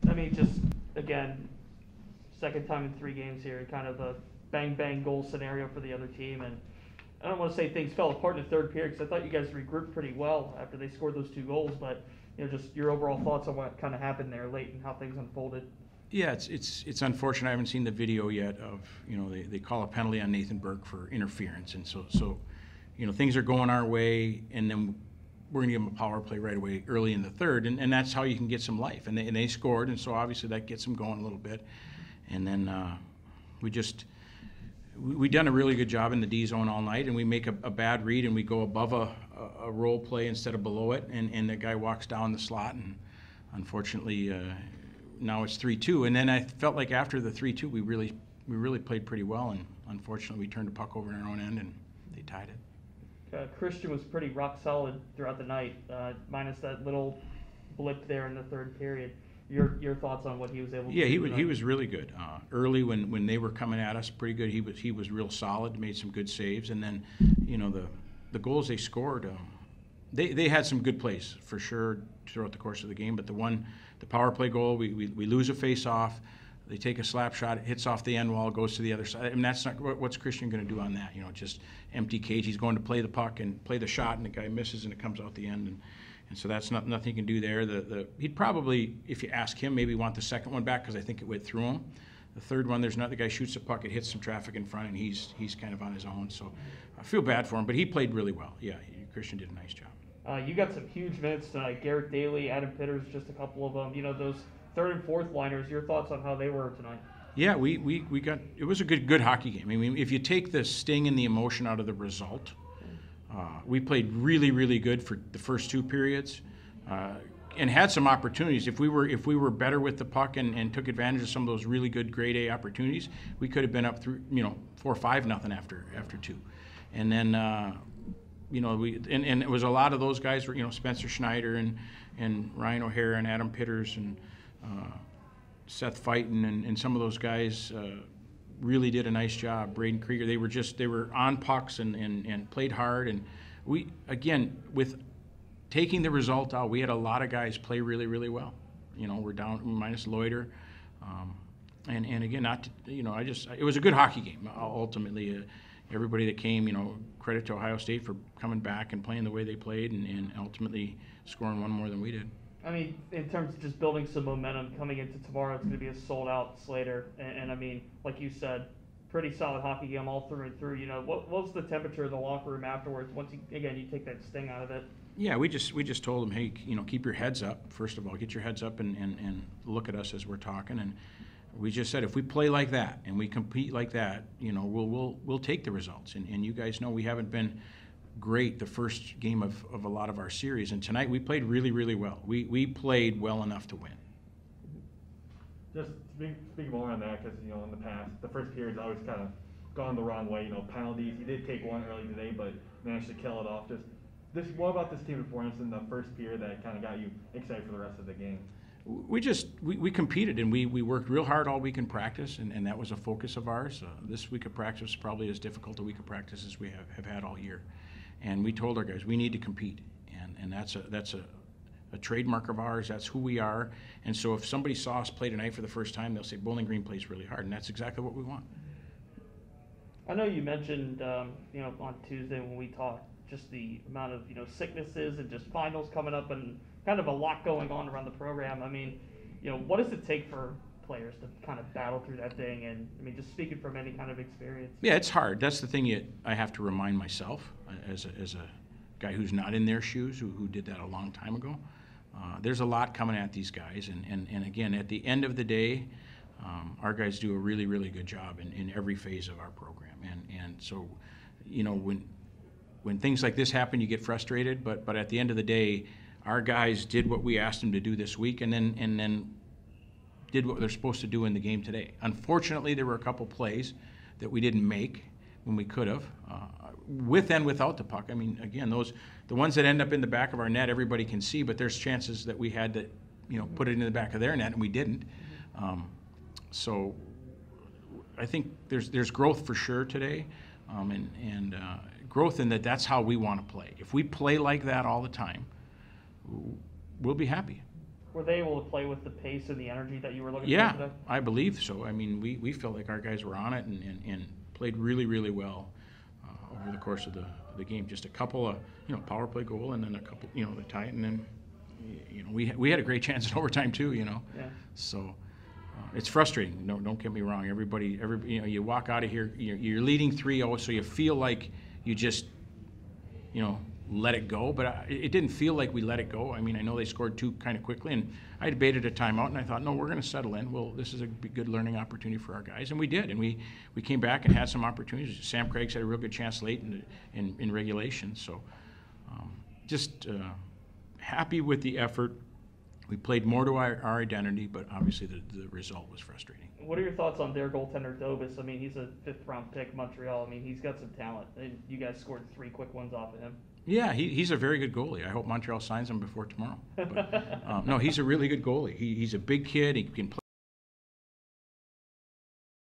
I mean, just again, second time in 3 games here, kind of a bang goal scenario for the other team, and I don't want to say things fell apart in the third period because I thought you guys regrouped pretty well after they scored those 2 goals, but just your overall thoughts on what kind of happened there late and how things unfolded. Yeah, it's unfortunate. I haven't seen the video yet of they call a penalty on Nathan Burke for interference, and so things are going our way, and then we're going to give them a power play right away early in the third, and that's how you can get some life. And they scored, and so obviously that gets them going a little bit. And then we done a really good job in the D zone all night, and we make a bad read and we go above a roll play instead of below it, and the guy walks down the slot, and unfortunately now it's 3-2. And then I felt like after the 3-2 we really played pretty well, and unfortunately we turned the puck over in our own end and they tied it. Christian was pretty rock solid throughout the night, minus that little blip there in the third period. Your thoughts on what he was able to do? Yeah, he was really good. Early when they were coming at us pretty good, he was real solid, made some good saves, and then the goals they scored, they had some good plays for sure throughout the course of the game. But the power play goal, we lose a face off. They take a slap shot, it hits off the end wall, goes to the other side. I mean, that's not what's Christian going to do on that. Just empty cage. He's going to play the puck and play the shot, and the guy misses and it comes out the end. And so that's nothing he can do there. He'd probably, if you ask him, maybe want the second one back because I think it went through him. The third one, there's not the guy shoots the puck, it hits some traffic in front, and he's kind of on his own. So I feel bad for him, but he played really well. Yeah, Christian did a nice job. You got some huge minutes tonight. Garrett Daly, Adam Pitters, just a couple of them. Those third and fourth liners. Your thoughts on how they were tonight? Yeah, we got it was a good hockey game. I mean, if you take the sting and the emotion out of the result, we played really good for the first 2 periods, and had some opportunities. If we were better with the puck and took advantage of some of those really good grade A opportunities, we could have been up through 4-5-0 after 2, and then and it was a lot of those guys were Spencer Schneider and Ryan O'Hara and Adam Pitters and Seth Fighton and some of those guys really did a nice job. Braden Krieger, they were on pucks and played hard, and we again with taking the result out, we had a lot of guys play really well. We're down minus Loiter, and again it was a good hockey game ultimately. Everybody that came, credit to Ohio State for coming back and playing the way they played and ultimately scoring one more than we did. I mean, in terms of just building some momentum coming into tomorrow, it's going to be a sold-out Slater. And I mean, like you said, pretty solid hockey game all through and through. What was the temperature of the locker room afterwards once you take that sting out of it? Yeah, we just told them, hey, keep your heads up. First of all, get your heads up and look at us as we're talking. And we just said if we play like that and we compete like that, we'll take the results. And you guys know we haven't been great the first game of a lot of our series, and tonight we played really well. We played well enough to win. Just speak more on that because in the past the first period's always kind of gone the wrong way. Penalties. You did take one early today, but managed to kill it off. What about this team performance in the first period that kind of got you excited for the rest of the game? We competed and we worked real hard all week in practice, and that was a focus of ours. This week of practice was probably as difficult a week of practice as we have had all year. And we told our guys we need to compete, and that's a trademark of ours. That's who we are. And so if somebody saw us play tonight for the first time, they'll say Bowling Green plays really hard, and that's exactly what we want. I know you mentioned on Tuesday when we talked just the amount of sicknesses and just finals coming up and kind of a lot going on around the program. I mean, what does it take for players to kind of battle through that thing? And I mean, just speaking from any kind of experience. Yeah, it's hard. That's the thing I have to remind myself as a guy who's not in their shoes, who did that a long time ago. There's a lot coming at these guys, and again, at the end of the day, our guys do a really good job in every phase of our program. And so, when things like this happen, you get frustrated, but at the end of the day, our guys did what we asked them to do this week, and then did what they're supposed to do in the game today. Unfortunately, there were a couple plays that we didn't make when we could have, with and without the puck. I mean, again, the ones that end up in the back of our net, everybody can see, but there's chances that we had to, put it in the back of their net, and we didn't. So I think there's growth for sure today, and growth in that's how we want to play. If we play like that all the time, we'll be happy. Were they able to play with the pace and the energy that you were looking for Yeah, today? I believe so. I mean, we felt like our guys were on it and played really, really well over the course of the game. Just a couple of, power play goal and then a couple, the tie, and then, we had a great chance at overtime too, Yeah. So it's frustrating. No, don't get me wrong. Everybody, you walk out of here, you're leading 3-0, so you feel like you just, let it go. But it didn't feel like we let it go. I mean, I know they scored 2 kind of quickly, and I debated a timeout, and I thought, no, we're going to settle in. Well, this is a good learning opportunity for our guys, and we did. And we came back and had some opportunities. Sam Craig's had a real good chance late in regulation. So just happy with the effort. We played more to our identity, but obviously the result was frustrating. What are your thoughts on their goaltender, Dobis? I mean, he's a 5th-round pick, Montreal. I mean, he's got some talent. And you guys scored 3 quick ones off of him. Yeah, he's a very good goalie. I hope Montreal signs him before tomorrow. But, no, he's a really good goalie. He's a big kid. He can play.